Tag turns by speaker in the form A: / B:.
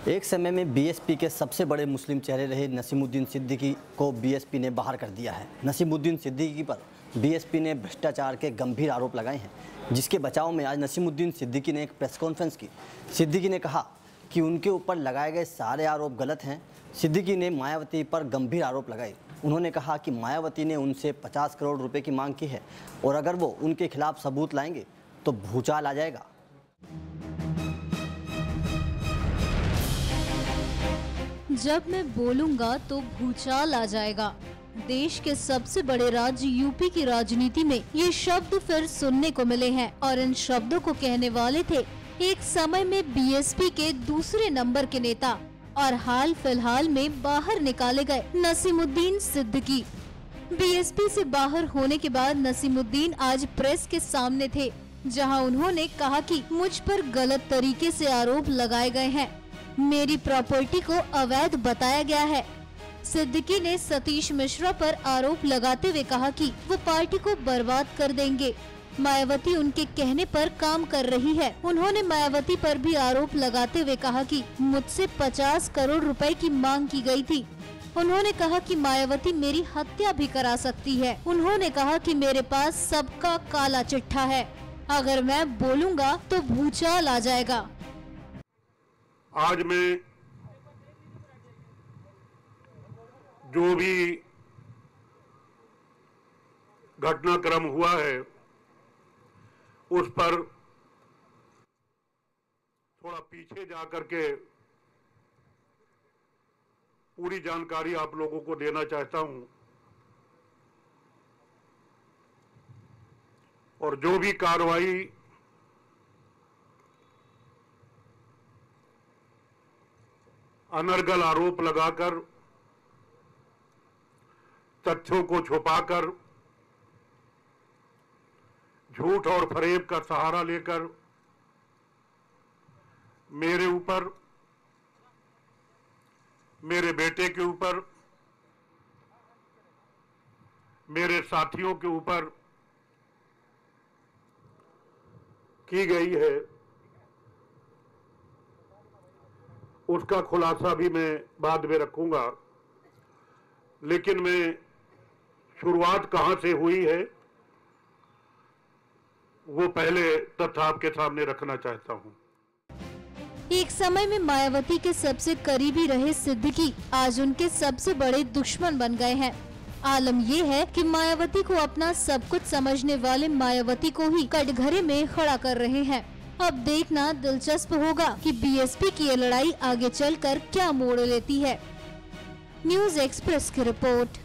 A: एक समय में बीएसपी के सबसे बड़े मुस्लिम चेहरे रहे नसीमुद्दीन सिद्दीकी को बीएसपी ने बाहर कर दिया है। नसीमुद्दीन सिद्दीकी पर बीएसपी ने भ्रष्टाचार के गंभीर आरोप लगाए हैं, जिसके बचाव में आज नसीमुद्दीन सिद्दीकी ने एक प्रेस कॉन्फ्रेंस की। सिद्दीकी ने कहा कि उनके ऊपर लगाए गए सारे आरोप गलत हैं। सिद्दीकी ने मायावती पर गंभीर आरोप लगाए। उन्होंने कहा कि मायावती ने उनसे 50 करोड़ रुपए की मांग की है और अगर वो उनके खिलाफ सबूत लाएंगे तो भूचाल आ जाएगा।
B: जब मैं बोलूंगा तो भूचाल आ जाएगा। देश के सबसे बड़े राज्य यूपी की राजनीति में ये शब्द फिर सुनने को मिले हैं और इन शब्दों को कहने वाले थे एक समय में बीएसपी के दूसरे नंबर के नेता और हाल फिलहाल में बाहर निकाले गए नसीमुद्दीन सिद्दीकी। बीएसपी से बाहर होने के बाद नसीमुद्दीन आज प्रेस के सामने थे, जहां उन्होंने कहा कि मुझ पर गलत तरीके से आरोप लगाए गए हैं, मेरी प्रॉपर्टी को अवैध बताया गया है। सिद्दीकी ने सतीश मिश्रा पर आरोप लगाते हुए कहा कि वो पार्टी को बर्बाद कर देंगे। मायावती उनके कहने पर काम कर रही है। उन्होंने मायावती पर भी आरोप लगाते हुए कहा कि मुझसे 50 करोड़ रुपए की मांग की गई थी। उन्होंने कहा कि मायावती मेरी हत्या भी करा सकती है। उन्होंने कहा कि मेरे पास सबका काला चिट्ठा है, अगर मैं बोलूँगा तो भूचाल आ जाएगा।
C: आज मैं जो भी घटनाक्रम हुआ है उस पर थोड़ा पीछे जाकर के पूरी जानकारी आप लोगों को देना चाहता हूं और जो भी कार्रवाई अनर्गल आरोप लगाकर, तथ्यों को छुपाकर, झूठ और फरेब का सहारा लेकर मेरे ऊपर, मेरे बेटे के ऊपर, मेरे साथियों के ऊपर की गई है, उसका खुलासा भी मैं बाद में रखूंगा। लेकिन मैं शुरुआत कहां से हुई है वो पहले तथ्य आपके सामने रखना चाहता हूं।
B: एक समय में मायावती के सबसे करीबी रहे सिद्दीकी आज उनके सबसे बड़े दुश्मन बन गए हैं। आलम ये है कि मायावती को अपना सब कुछ समझने वाले मायावती को ही कटघरे में खड़ा कर रहे हैं। अब देखना दिलचस्प होगा कि बीएसपी की ये लड़ाई आगे चलकर क्या मोड़ लेती है। न्यूज़ एक्सप्रेस की रिपोर्ट।